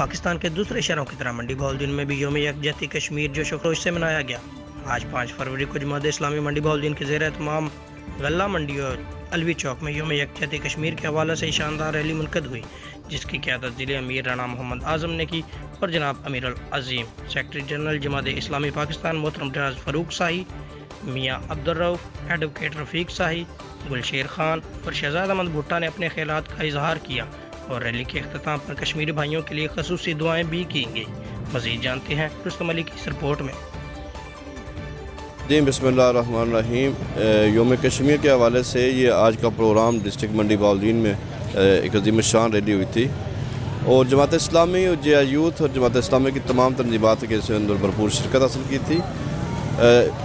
पाकिस्तान के दूसरे शहरों की तरह मंडी बहाउद्दीन में भी यौम यकजहती कश्मीर जोश व खरोश से मनाया गया। आज 5 फरवरी को जमात इस्लामी मंडी बहाउद्दीन के ज़ेर एहतमाम गल्ला मंडी और अलवी चौक में यौम यकजहती कश्मीर के हवाले से शानदार रैली मुनक़द हुई, जिसकी क़यादत ज़िले अमीर राणा मोहम्मद आज़म ने की और जनाब अमीर अल अज़ीम सेक्रेटरी जनरल जमात इस्लामी पाकिस्तान मोहतरम रियाज फ़ारूक शाही, मियाँ अब्दुल रऊफ़, एडवोकेट रफ़ीक शाही, गुलशेर खान और शहजाद अहमद भुट्टा ने अपने ख्यालात का इजहार किया और रैली के अख्ताम पर कश्मीरी भाइयों के लिए ख़ुसूसी दुआएं भी की गई। मज़ीद जानते हैं रुस्तम अली की इस रिपोर्ट में। जी बिस्मिल्लाहिर्रहमानिर्रहीम। यौम कश्मीर के हवाले से ये आज का प्रोग्राम डिस्ट्रिक्ट मंडी बहाउद्दीन में एक अजीम शान रैली हुई थी और जमात इस्लामी और जे यूथ और जमात इस्लामी की तमाम तंजीबात के अंदर भरपूर शिरकत हासिल की थी।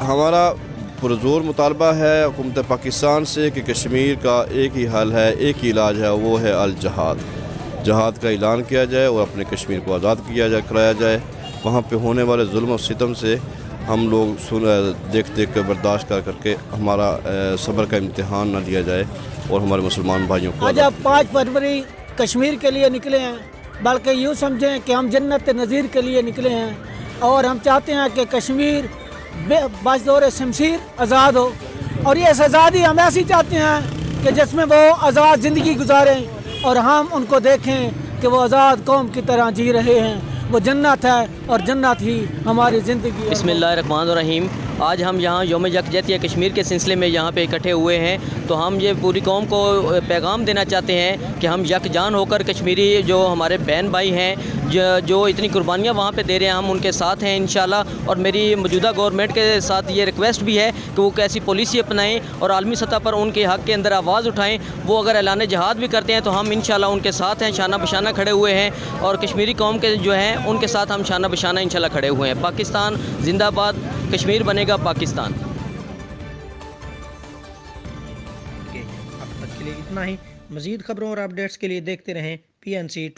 हमारा पुरज़ोर मुतालबा है हुकूमत पाकिस्तान से कि कश्मीर का एक ही हल है, एक ही इलाज है, वो है अल जहाद। जहाद का ऐलान किया जाए और अपने कश्मीर को आज़ाद कराया जाए। वहाँ पे होने वाले जुल्म और सितम से हम लोग देख कर बर्दाश्त करके हमारा सब्र का इम्तिहान न लिया जाए और हमारे मुसलमान भाइयों को आज आप 5 फरवरी कश्मीर के लिए निकले हैं, बल्कि यूँ समझें कि हम जन्नत नज़ीर के लिए निकले हैं और हम चाहते हैं कि कश्मीर बदौर शमशीर आज़ाद हो। और ये आज़ादी हम ऐसी चाहते हैं कि जिसमें वो आज़ाद ज़िंदगी गुजारें और हम उनको देखें कि वो आज़ाद कौम की तरह जी रहे हैं। वो जन्नत है और जन्नत ही हमारी ज़िंदगी। बिस्मिल्लाहिर्रहमानिर्रहीम। आज हम यहाँ यौम यकजहती कश्मीर के सिलसिले में यहाँ पे इकट्ठे हुए हैं, तो हम ये पूरी कौम को पैगाम देना चाहते हैं कि हम यकजान होकर कश्मीरी जो हमारे बहन भाई हैं जो इतनी कुर्बानियाँ वहाँ पे दे रहे हैं, हम उनके साथ हैं इंशाल्लाह। और मेरी मौजूदा गवर्नमेंट के साथ ये रिक्वेस्ट भी है कि वो कैसी पॉलिसी अपनाएं और आलमी सतह पर उनके हक़ के अंदर आवाज़ उठाएं। वो अगर ऐलान जहाद भी करते हैं तो हम इंशाल्लाह उनके साथ हैं, शाना बशाना खड़े हुए हैं और कश्मीरी कौम के जो हैं उनके साथ हम शाना बशाना इंशाल्लाह खड़े हुए हैं। पाकिस्तान जिंदाबाद, कश्मीर बनेगा पाकिस्तान। अब तक के लिए इतना ही। मज़ीद खबरों और अपडेट्स के लिए देखते रहें PNC।